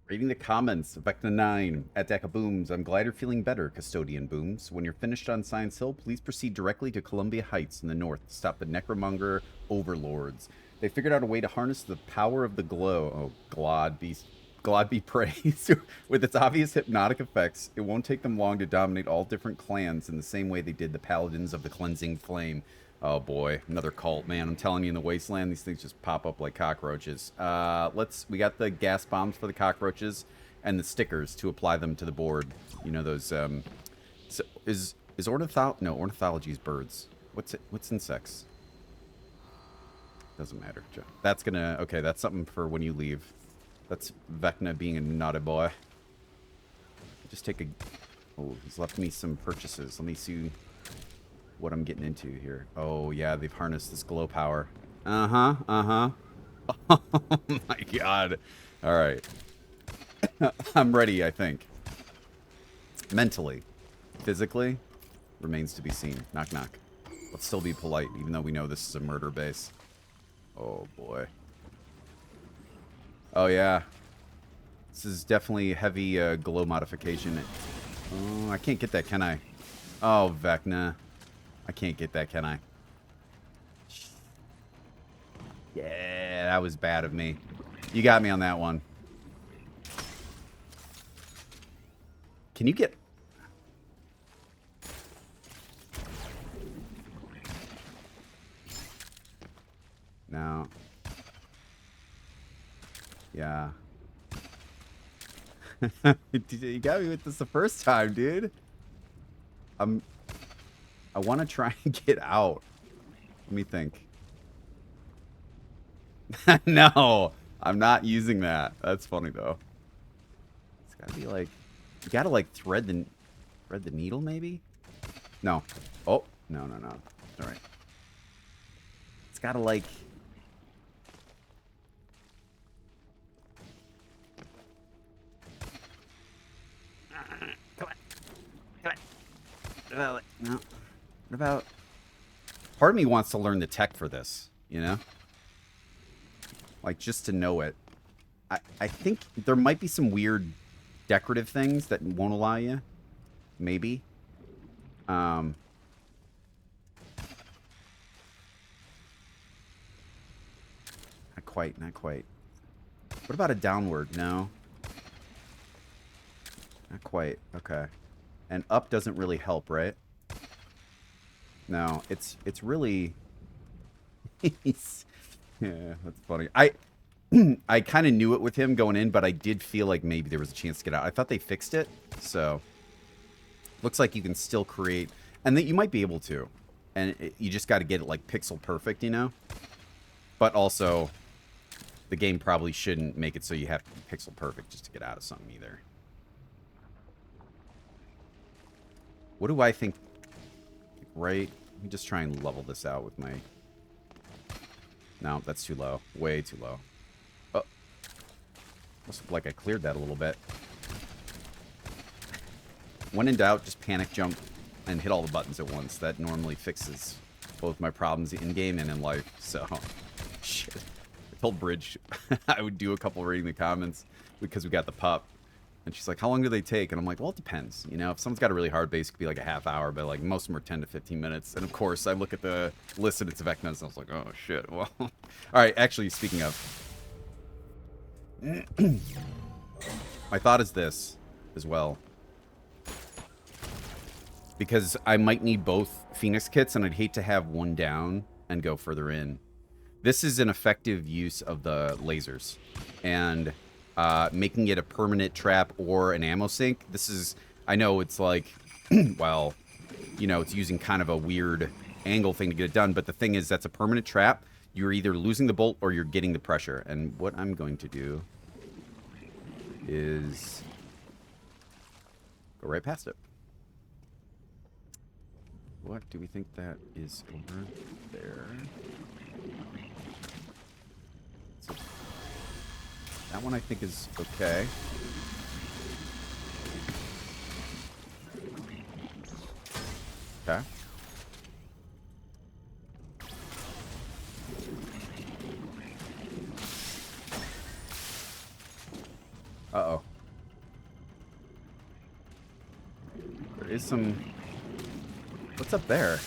Reading the comments, Veckna 9 at Deca Booms. I'm glad you're feeling better, Custodian Booms. When you're finished on Science Hill, please proceed directly to Columbia Heights in the north to stop the Necromunger overlords. They figured out a way to harness the power of the glow. Oh, God be praised. With its obvious hypnotic effects, it won't take them long to dominate all different clans in the same way they did the Paladins of the Cleansing Flame. Oh boy, another cult, man. I'm telling you, in the wasteland, these things just pop up like cockroaches. We got the gas bombs for the cockroaches and the stickers to apply them to the board. You know those, so is ornithology is birds. What's insects? Doesn't matter. That's gonna, okay, that's something for when you leave. That's Veckna being a naughty boy. Just take a, oh, he's left me some purchases. Let me see what I'm getting into here. Oh, yeah, they've harnessed this glow power. Uh-huh, uh-huh. Oh, my God. All right. I'm ready, I think. Mentally. Physically, remains to be seen. Knock, knock. Let's still be polite, even though we know this is a murder base. Oh, boy. Oh, yeah. This is definitely heavy glow modification. Oh, I can't get that, can I? Oh, Veckna. I can't get that, can I? Yeah, that was bad of me. You got me on that one. Can you get... No. Yeah. You got me with this the first time, dude. I want to try and get out. Let me think. No, I'm not using that. That's funny though. It's gotta be like, you gotta like thread the needle maybe. No. Oh no. All right. It's gotta like. Come on. No. What about? Part of me wants to learn the tech for this, you know? Like, just to know it. I think there might be some weird decorative things that won't allow you. Maybe. Not quite, not quite. What about a downward? No. Not quite. Okay. And up doesn't really help, right? No, it's really... Yeah, that's funny. I kind of knew it with him going in, but I did feel like maybe there was a chance to get out. I thought they fixed it, so looks like you can still create, and that you might be able to, and you just got to get it like pixel perfect, you know. But also, the game probably shouldn't make it so you have to be pixel perfect just to get out of something either. What do I think? Right? Let me just try and level this out with my... No, that's too low. Way too low. Oh. Must look like I cleared that a little bit. When in doubt, just panic jump and hit all the buttons at once. That normally fixes both my problems in-game and in life. So, shit. I told Bridge I would do a couple reading the comments because we got the pup. And she's like, how long do they take? And I'm like, well, it depends. You know, if someone's got a really hard base, it could be like a half hour, but like most of them are 10 to 15 minutes. And of course, I look at the list and it's Veckna's, and I was like, oh shit. Well, all right. Actually, speaking of, my thought is this as well, because I might need both Phoenix kits, and I'd hate to have one down and go further in. This is an effective use of the lasers, and making it a permanent trap or an ammo sink. This is, I know it's like, well, you know, it's using kind of a weird angle thing to get it done, but the thing is, that's a permanent trap. You're either losing the bolt or you're getting the pressure. And what I'm going to do is go right past it. What do we think that is over there? That one I think is okay. Okay. Uh-oh. There is some... What's up there?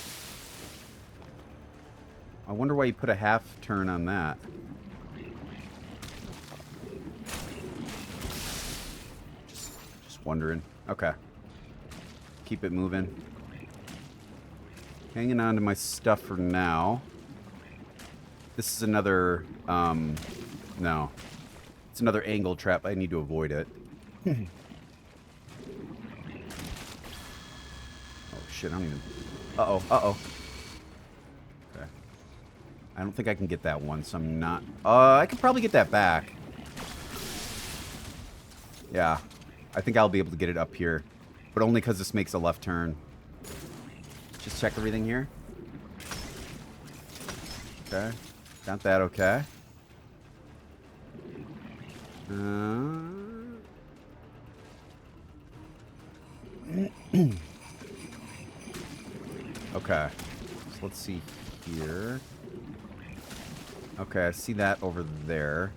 I wonder why you put a half turn on that. Just wondering. Okay. Keep it moving. Hanging on to my stuff for now. This is another, no. It's another angle trap. I need to avoid it. Oh, shit, I don't even... Uh-oh, uh-oh. Okay. I don't think I can get that one, so I'm not... I could probably get that back. Yeah. I think I'll be able to get it up here. But only because this makes a left turn. Just check everything here. Okay. Got that okay. Okay. So let's see here. Okay, I see that over there.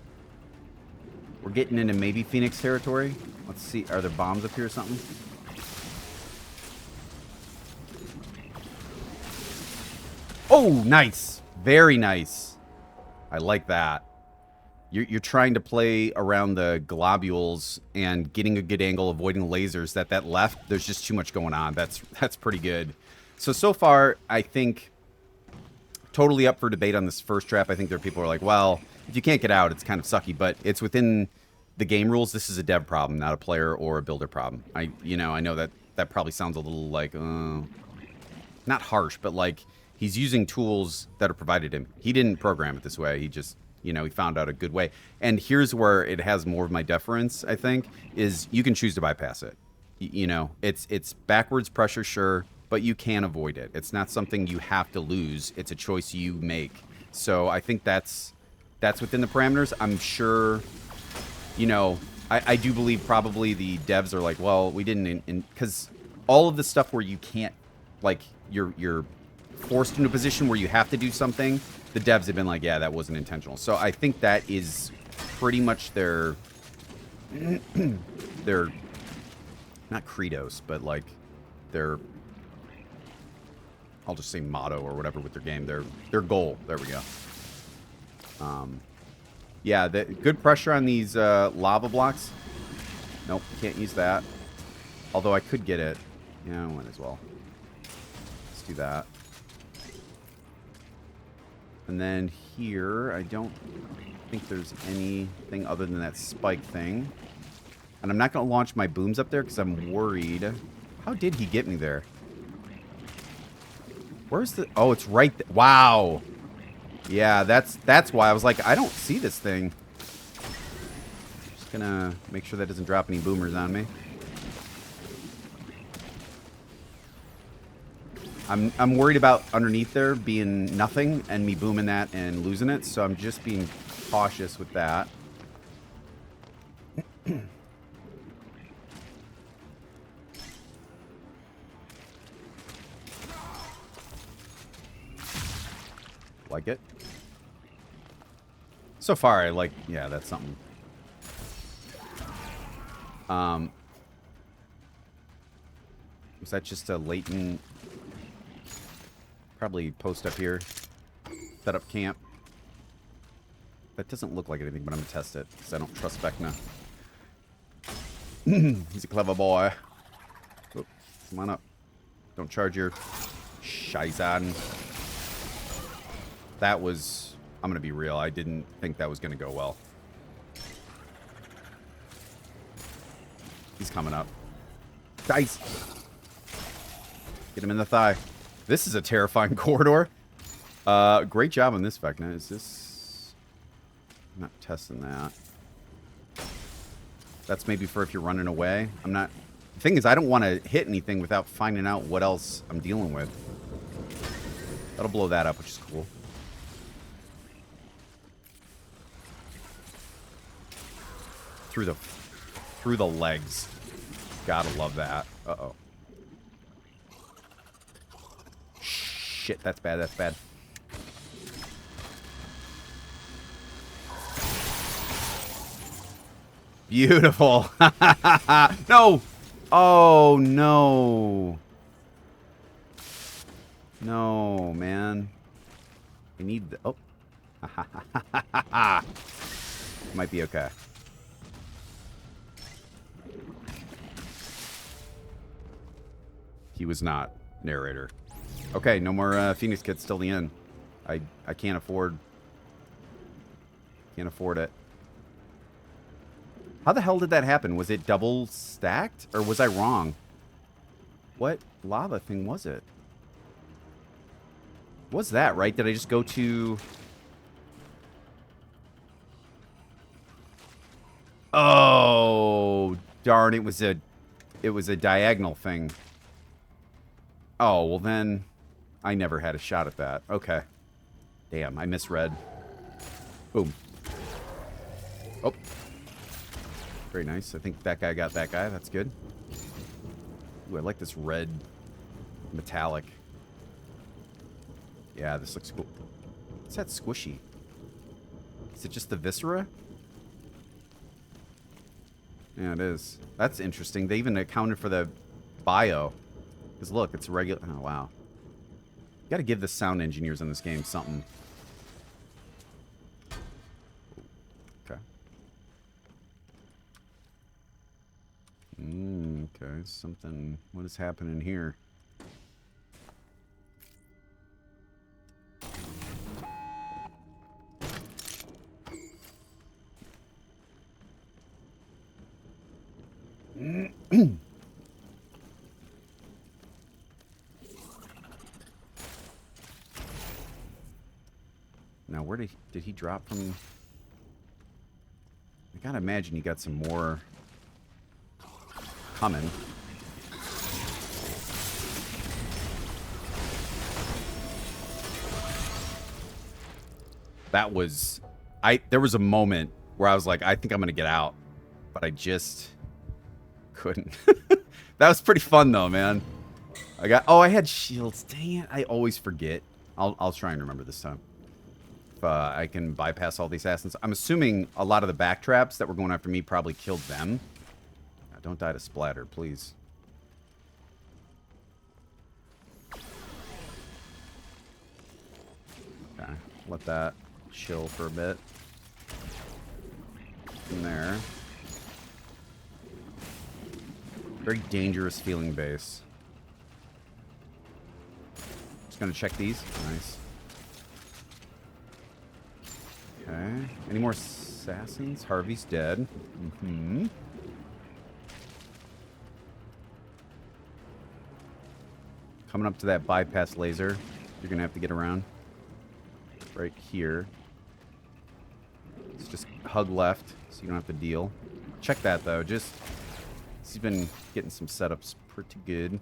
We're getting into maybe Phoenix territory. Let's see. Are there bombs up here or something? Oh, nice. Very nice. I like that. You're trying to play around the globules and getting a good angle, avoiding lasers. That left, there's just too much going on. That's pretty good. So far, I think totally up for debate on this first trap. I think there are people who are like, well, if you can't get out, it's kind of sucky, but it's within the game rules. This is a dev problem, not a player or a builder problem. I know that probably sounds a little like, not harsh, but like he's using tools that are provided him. He didn't program it this way. He just, he found out a good way. And here's where it has more of my deference, I think, is you can choose to bypass it. It's backwards pressure, sure, but you can avoid it. It's not something you have to lose. It's a choice you make. So I think that's within the parameters. I'm sure, I do believe probably the devs are like, well, we didn't, because all of the stuff where you can't, like, you're forced into a position where you have to do something, the devs have been like, yeah, that wasn't intentional. So I think that is pretty much their not credos, but like their, I'll just say motto or whatever with their game, their goal. There we go. Yeah, good pressure on these lava blocks. Nope, can't use that. Although I could get it. Yeah, I might as well. Let's do that. And then here, I don't think there's anything other than that spike thing. And I'm not going to launch my booms up there because I'm worried. How did he get me there? Where's the... Oh, it's right there. Wow. Yeah, that's why I was like, I don't see this thing. Just going to make sure that doesn't drop any boomers on me. I'm worried about underneath there being nothing and me booming that and losing it, so I'm just being cautious with that. Like it. So far, I like... Yeah, that's something. Was that just a latent... Probably post up here. Set up camp. That doesn't look like anything, but I'm going to test it, because I don't trust Veckna. He's a clever boy. Oh, come on up. Don't charge your Shizan. That was... I'm going to be real. I didn't think that was going to go well. He's coming up. Dice! Get him in the thigh. This is a terrifying corridor. Great job on this, Veckna. Is this... I'm not testing that. That's maybe for if you're running away. I'm not... The thing is, I don't want to hit anything without finding out what else I'm dealing with. That'll blow that up, which is cool. Through the legs. Gotta love that. Uh-oh. Shit, that's bad, that's bad. Beautiful. No. Oh, no. No, man. I need the... Oh. Might be okay. He was not, narrator. Okay, no more Phoenix kits till the end. I can't afford... Can't afford it. How the hell did that happen? Was it double stacked? Or was I wrong? What lava thing was it? Was that, right? Did I just go to... Oh, darn, it was a diagonal thing. Oh, well then, I never had a shot at that. Okay. Damn, I misread. Boom. Oh. Very nice. I think that guy got that guy. That's good. Ooh, I like this red metallic. Yeah, this looks cool. What's that squishy? Is it just the viscera? Yeah, it is. That's interesting. They even accounted for the bio. Because look, it's regular... Oh, wow. You gotta give the sound engineers in this game something. Okay. Okay, something... What is happening here? Now, where did he drop from? I gotta imagine he got some more coming. That was... There was a moment where I was like, I think I'm gonna get out. But I just... couldn't. That was pretty fun, though, man. I had shields. Dang it. I always forget. I'll try and remember this time. If I can bypass all the assassins. I'm assuming a lot of the backtraps that were going after me probably killed them. Don't die to splatter, please. Okay. Let that chill for a bit. In there. Very dangerous feeling base. Just gonna check these. Nice. Okay. Any more assassins? Harvey's dead. Mm-hmm. Coming up to that bypass laser. You're gonna have to get around. Right here. Let's just hug left so you don't have to deal. Check that though. Just... He's been getting some setups pretty good.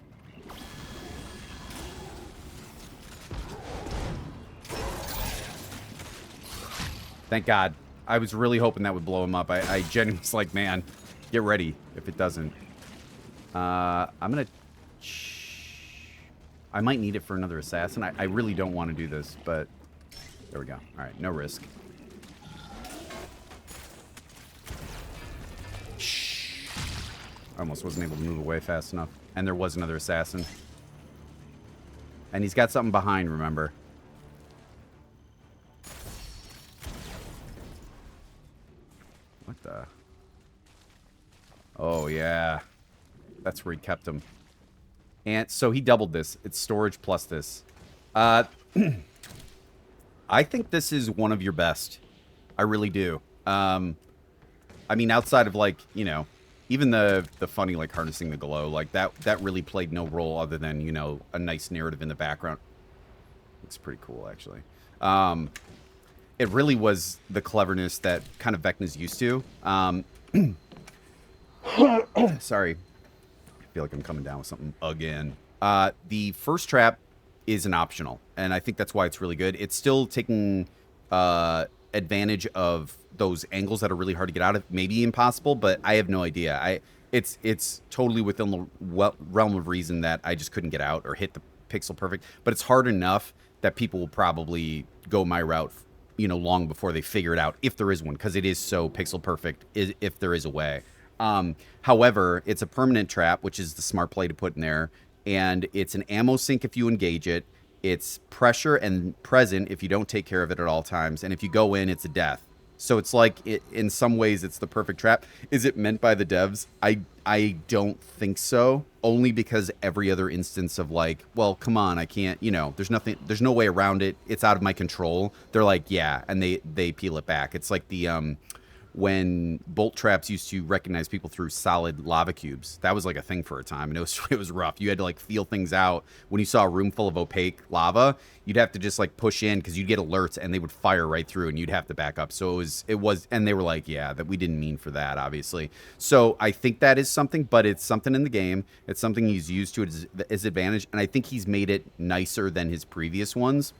Thank God. I was really hoping that would blow him up. I genuinely was like, man, get ready if it doesn't. I'm going to... I might need it for another assassin. I really don't want to do this, but... There we go. All right, no risk. I almost wasn't able to move away fast enough. And there was another assassin. And he's got something behind, remember. What the? Oh, yeah. That's where he kept him. And so he doubled this. It's storage plus this. I think this is one of your best. I really do. I mean, outside of, like, you know... Even the funny, like, harnessing the glow, like, that really played no role other than, you know, a nice narrative in the background. It's pretty cool, actually. It really was the cleverness that kind of Veckna's used to. Sorry. I feel like I'm coming down with something again. The first trap is an optional, and I think that's why it's really good. It's still taking advantage of those angles that are really hard to get out of, maybe impossible, but I have no idea. It's totally within the realm of reason that I just couldn't get out or hit the pixel perfect, but it's hard enough that people will probably go my route long before they figure it out, if there is one, because it is so pixel perfect, if there is a way. However, it's a permanent trap, which is the smart play to put in there, and it's an ammo sink if you engage it. It's pressure and present if you don't take care of it at all times, and if you go in, it's a death. So it's like, in some ways, it's the perfect trap. Is it meant by the devs? I don't think so. Only because every other instance of like, well, come on, I can't, there's no way around it. It's out of my control. They're like, yeah, and they peel it back. It's like the when bolt traps used to recognize people through solid lava cubes. That was like a thing for a time, and it was rough. You had to like feel things out. When you saw a room full of opaque lava, you'd have to just like push in because you'd get alerts and they would fire right through, and you'd have to back up. So it was, and they were like, yeah, that we didn't mean for that, obviously. So I think that is something, but it's something in the game. It's something he's used to his advantage, and I think he's made it nicer than his previous ones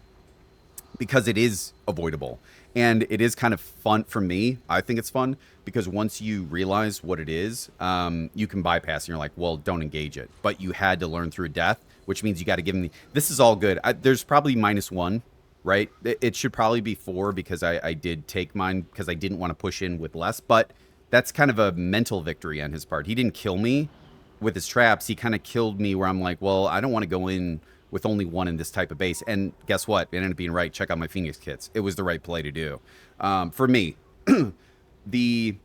because it is avoidable. And it is kind of fun for me. I think it's fun because once you realize what it is, you can bypass and you're like, well, don't engage it. But you had to learn through death, which means you got to give him this is all good. There's probably -1, right? It should probably be 4 because I did take mine because I didn't want to push in with less. But that's kind of a mental victory on his part. He didn't kill me with his traps. He kind of killed me where I'm like, well, I don't want to go in with only 1 in this type of base. And guess what? It ended up being right. Check out my Phoenix kits. It was the right play to do. For me, the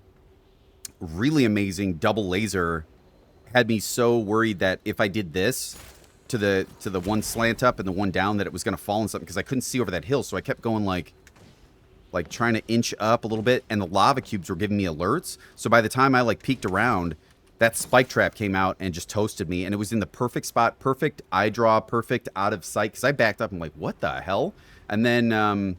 really amazing double laser had me so worried that if I did this to the one slant up and the one down, that it was going to fall in something because I couldn't see over that hill. So I kept going like trying to inch up a little bit, and the lava cubes were giving me alerts. So by the time I like peeked around, that spike trap came out and just toasted me, and it was in the perfect spot, perfect eye draw, perfect out of sight, because I backed up and like, what the hell? And then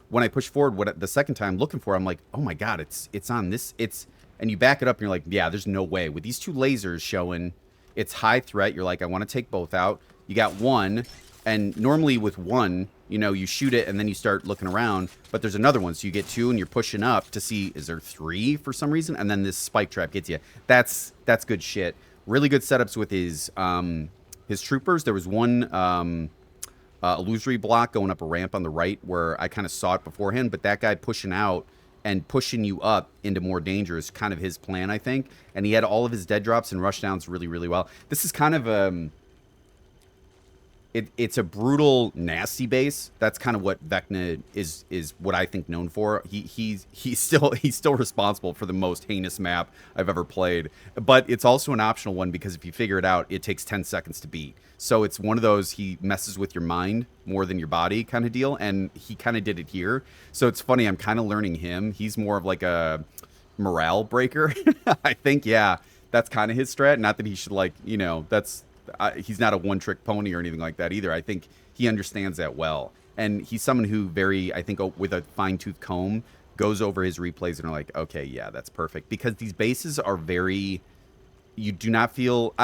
when I pushed forward the second time looking for it, I'm like, oh my god, it's on this, and you back it up and you're like, yeah, there's no way. With these 2 lasers showing, it's high threat, you're like, I want to take both out. You got 1, and normally with 1, you shoot it and then you start looking around, but there's another one, so you get 2 and you're pushing up to see, is there 3 for some reason? And then this spike trap gets you. That's good shit. Really good setups with his troopers. There was one illusory block going up a ramp on the right where I kind of saw it beforehand, but that guy pushing out and pushing you up into more danger is kind of his plan, I think. And he had all of his dead drops and rush downs really, really well. This is kind of it's a brutal, nasty base. That's kind of what Veckna is what I think known for. He's still responsible for the most heinous map I've ever played. But it's also an optional one because if you figure it out, it takes 10 seconds to beat. So it's one of those, he messes with your mind more than your body kind of deal, and he kind of did it here. So it's funny, I'm kind of learning him. He's more of like a morale breaker. I think, yeah, that's kind of his strat. Not that he should he's not a one-trick pony or anything like that either. I think he understands that well. And he's someone who I think with a fine-tooth comb, goes over his replays and are like, okay, yeah, that's perfect. Because these bases are very... You do not feel...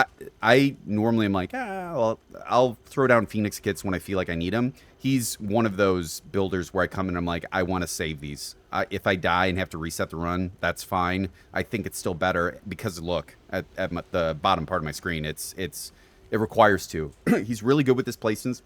I normally am like, well, I'll throw down Phoenix kits when I feel like I need them. He's one of those builders where I come in and I'm like, I want to save these. If I die and have to reset the run, that's fine. I think it's still better because, look, at the bottom part of my screen, it requires 2. He's really good with his placements.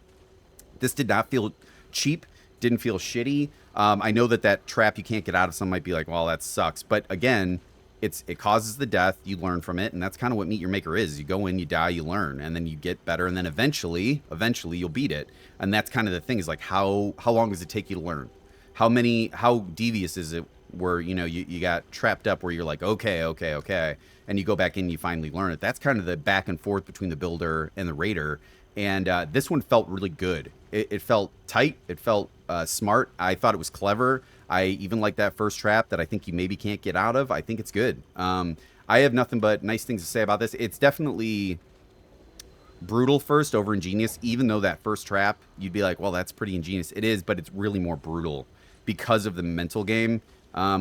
This did not feel cheap. Didn't feel shitty. I know that trap you can't get out of, some might be like, well, that sucks. But again, it causes the death. You learn from it, and that's kind of what Meet Your Maker is. You go in, you die, you learn, and then you get better, and then eventually you'll beat it. And that's kind of the thing, is like, how long does it take you to learn? How devious is it where, you got trapped up where you're like, okay, and you go back in and you finally learn it. That's kind of the back and forth between the builder and the raider. And this one felt really good. It felt tight. It felt smart. I thought it was clever. I even like that first trap that I think you maybe can't get out of. I think it's good. I have nothing but nice things to say about this. It's definitely brutal first over ingenious, even though that first trap, you'd be like, well, that's pretty ingenious. It is, but it's really more brutal because of the mental game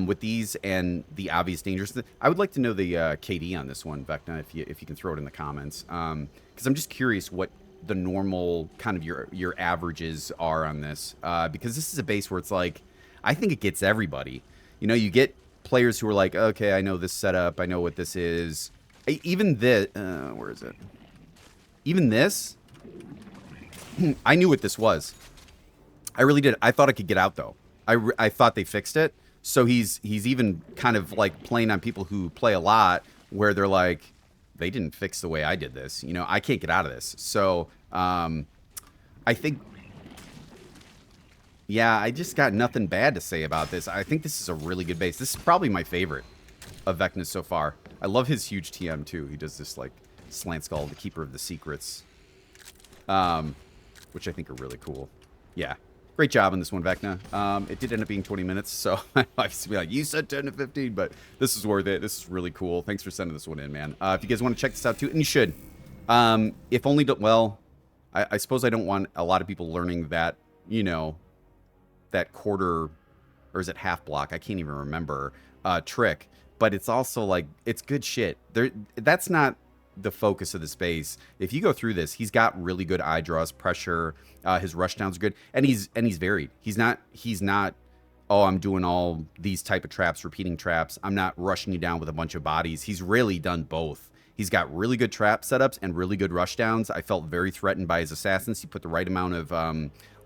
with these and the obvious dangers. I would like to know the KD on this one, Veckna, if you can throw it in the comments, because I'm just curious what the normal kind of your averages are on this, because this is a base where it's like, I think it gets everybody. You get players who are like, okay, I know this setup, I know what this is. Even this, where is it? Even this, I knew what this was. I really did. I thought I could get out, though. I thought they fixed it. So he's even kind of like playing on people who play a lot, where they're like, they didn't fix the way I did this. You know, I can't get out of this. So I think, yeah, I just got nothing bad to say about this. I think this is a really good base. This is probably my favorite of Veckna so far. I love his huge TM too. He does this like slant skull, the keeper of the secrets, which I think are really cool. Yeah, great job on this one, Veckna. It did end up being 20 minutes, so I used to be like, you said 10 to 15, but this is worth it. This is really cool. Thanks for sending this one in, man. If you guys want to check this out too, and you should, if only to, well, I suppose I don't want a lot of people learning that, you know, that quarter, or is it half block? I can't even remember, trick. But it's also like, it's good shit. That's not the focus of the space. If you go through this, he's got really good eye draws, pressure. His rush downs are good, and he's varied. He's not. Oh, I'm doing all these type of traps, repeating traps. I'm not rushing you down with a bunch of bodies. He's really done both. He's got really good trap setups and really good rush downs. I felt very threatened by his assassins. He put the right amount of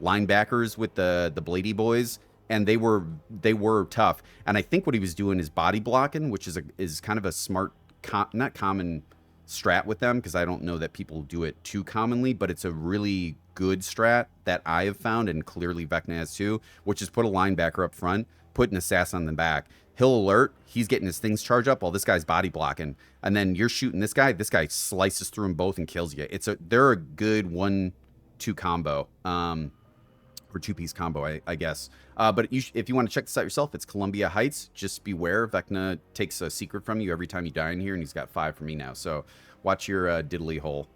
linebackers with the Blady boys, and they were tough. And I think what he was doing is body blocking, which is kind of a smart, not common strat with them, because I don't know that people do it too commonly, but it's a really good strat that I have found, and clearly Veckna has too, which is put a linebacker up front, put an assassin on the back. He'll alert, he's getting his things charged up while this guy's body blocking, and then you're shooting this guy slices through them both and kills you. They're a good 1-2 combo, or two-piece combo, I guess. But if you want to check this out yourself, it's Columbia Heights. Just beware, Veckna takes a secret from you every time you die in here, and he's got 5 for me now. So watch your diddly hole.